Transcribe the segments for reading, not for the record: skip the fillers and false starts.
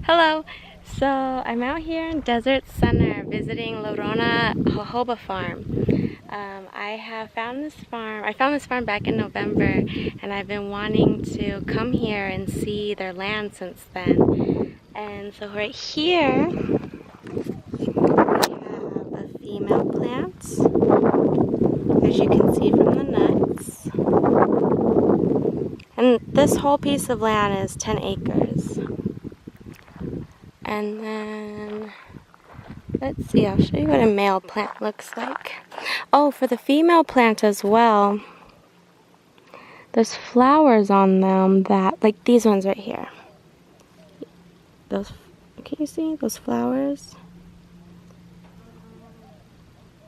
Hello! So I'm out here in Desert Center visiting LaRonna Jojoba Farm. I found this farm back in November, and I've been wanting to come here and see their land since then. And so right here we have the female plants, as you can see from the nuts. And this whole piece of land is 10 acres. And then, let's see, I'll show you what a male plant looks like. Oh, for the female plant as well, there's flowers on them that, like these ones right here. Those, can you see those flowers?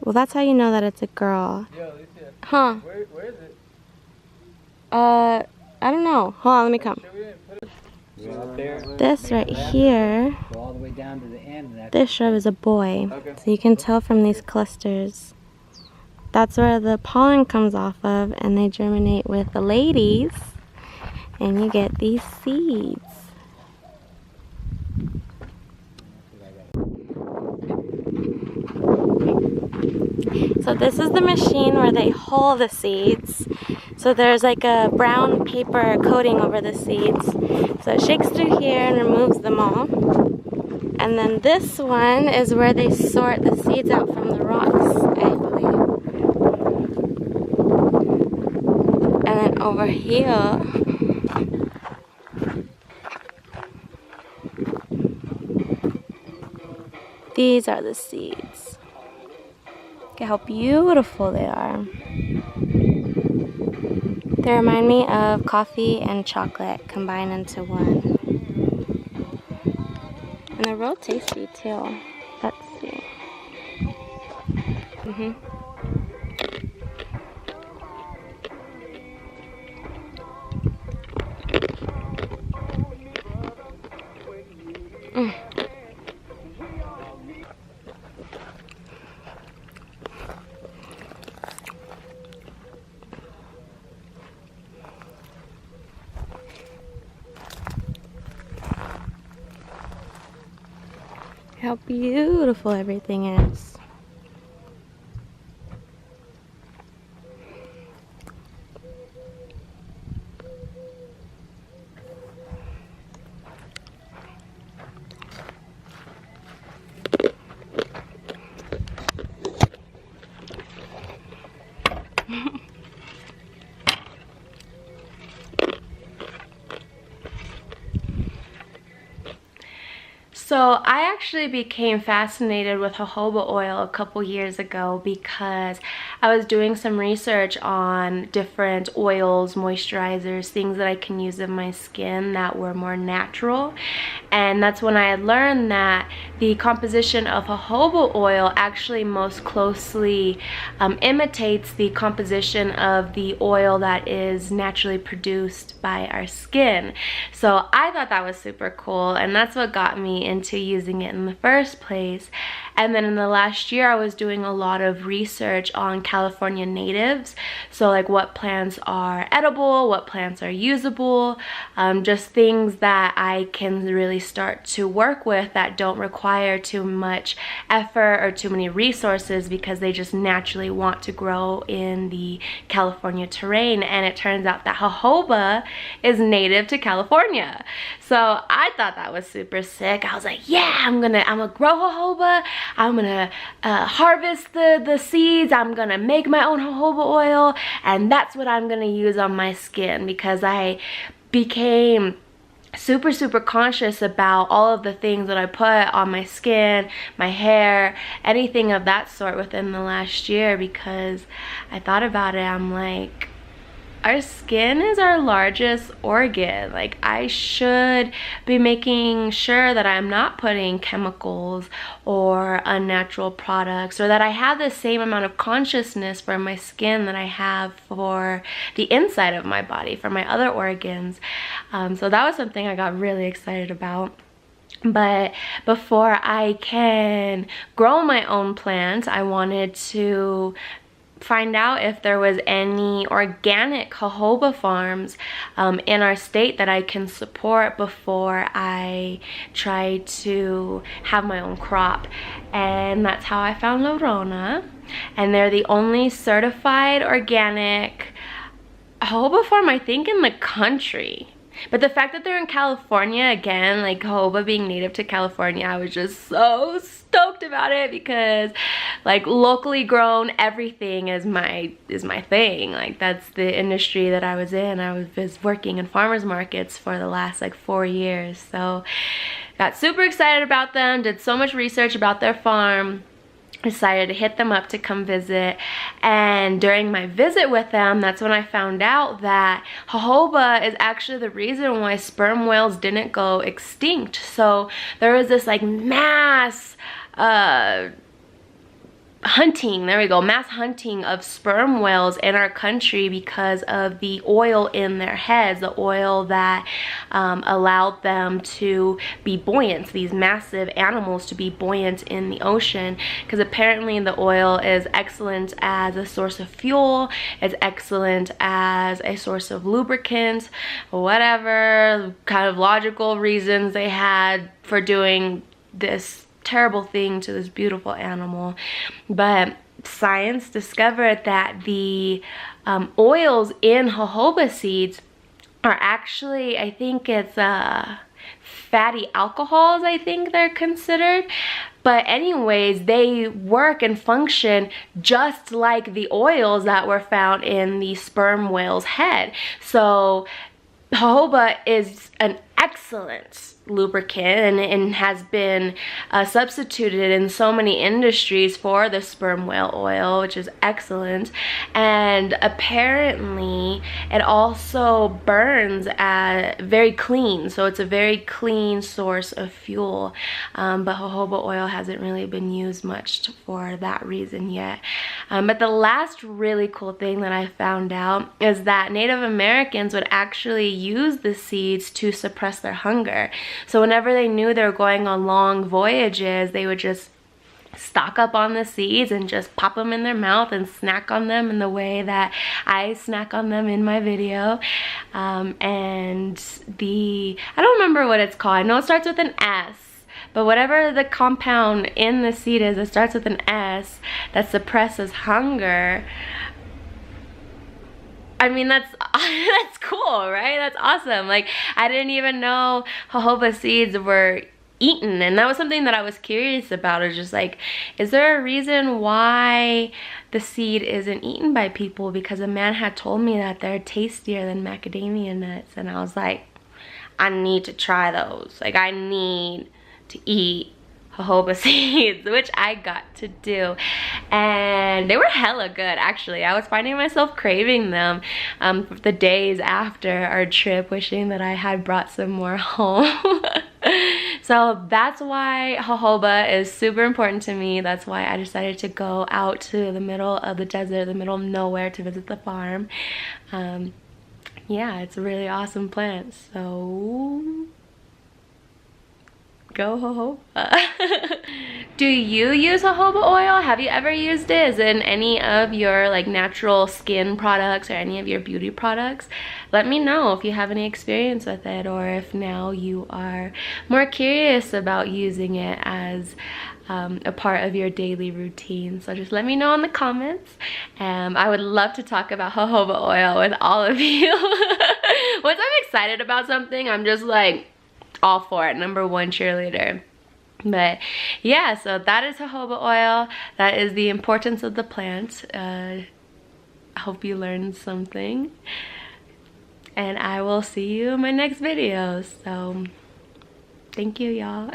Well, that's how you know that it's a girl. Yo, Alicia. Huh? Where is it? I don't know. Hold on, let me come. This right here, Go all the way down to the end. And this shrub is a boy. Okay. So you can tell from these clusters. That's where the pollen comes off of, and they germinate with the ladies, and you get these seeds. So this is the machine where they hull the seeds. So there's like a brown paper coating over the seeds. So it shakes through here and removes them all. And then this one is where they sort the seeds out from the rocks, I believe. And then over here, these are the seeds. Look at how beautiful they are. They remind me of coffee and chocolate combined into one. And they're real tasty too. Let's see. How beautiful everything is. So I actually became fascinated with jojoba oil a couple years ago because I was doing some research on different oils, moisturizers, things that I can use in my skin that were more natural. And that's when I had learned that the composition of jojoba oil actually most closely imitates the composition of the oil that is naturally produced by our skin. So I thought that was super cool, and that's what got me into using it in the first place. And then in the last year I was doing a lot of research on California natives, so like what plants are edible, what plants are usable, just things that I can really start to work with that don't require too much effort or too many resources because they just naturally want to grow in the California terrain. And it turns out that jojoba is native to California. So I thought that was super sick. I was like, yeah, I'm gonna grow jojoba. I'm gonna harvest the seeds. I'm gonna make my own jojoba oil, and that's what I'm gonna use on my skin, because I became super conscious about all of the things that I put on my skin, my hair, anything of that sort within the last year, because I thought about it. I'm like, our skin is our largest organ. Like, I should be making sure that I'm not putting chemicals or unnatural products, or that I have the same amount of consciousness for my skin that I have for the inside of my body, for my other organs. So that was something I got really excited about. But before I can grow my own plant, I wanted to find out if there was any organic jojoba farms in our state that I can support before I try to have my own crop. And that's how I found LaRonna. And they're the only certified organic jojoba farm, I think, in the country. But the fact that they're in California, again, like jojoba being native to California, I was just so stoked about it, because like locally grown everything is my thing. Like that's the industry that I was in. I was working in farmers markets for the last like 4 years. So got super excited about them, did so much research about their farm, decided to hit them up to come visit. And during my visit with them, that's when I found out that jojoba is actually the reason why sperm whales didn't go extinct. So there was this like mass hunting, there we go, mass hunting of sperm whales in our country because of the oil in their heads, the oil that allowed them to be buoyant, these massive animals to be buoyant in the ocean, because apparently the oil is excellent as a source of fuel, it's excellent as a source of lubricant, whatever kind of logical reasons they had for doing this terrible thing to this beautiful animal. But science discovered that the oils in jojoba seeds are actually, I think it's fatty alcohols, I think they're considered. But anyways, they work and function just like the oils that were found in the sperm whale's head. So jojoba is an excellent lubricant and has been substituted in so many industries for the sperm whale oil, which is excellent. And apparently it also burns very clean, so it's a very clean source of fuel. But jojoba oil hasn't really been used much for that reason yet. But the last really cool thing that I found out is that Native Americans would actually use the seeds to suppress their hunger. So whenever they knew they were going on long voyages, they would just stock up on the seeds and just pop them in their mouth and snack on them in the way that I snack on them in my video. And I don't remember what it's called. I know it starts with an S. But whatever the compound in the seed is, it starts with an S, that suppresses hunger. I mean, that's cool, right? That's awesome. Like, I didn't even know jojoba seeds were eaten, and that was something that I was curious about. It's just like, is there a reason why the seed isn't eaten by people? Because a man had told me that they're tastier than macadamia nuts, and I was like, I need to try those. Like, I need to eat jojoba seeds, which I got to do, and they were hella good. Actually, I was finding myself craving them the days after our trip, wishing that I had brought some more home. So that's why jojoba is super important to me. That's why I decided to go out to the middle of the desert, the middle of nowhere, to visit the farm. Yeah, it's a really awesome plant, so go jojoba. Do you use jojoba oil? Have you ever used it? Is it in any of your like natural skin products or any of your beauty products? Let me know if you have any experience with it, or if now you are more curious about using it as a part of your daily routine. So just let me know in the comments. I would love to talk about jojoba oil with all of you. Once I'm excited about something, I'm just like all for it, #1 cheerleader. But yeah, so that is jojoba oil. That is the importance of the plant. I hope you learned something, and I will see you in my next video. So thank you, y'all.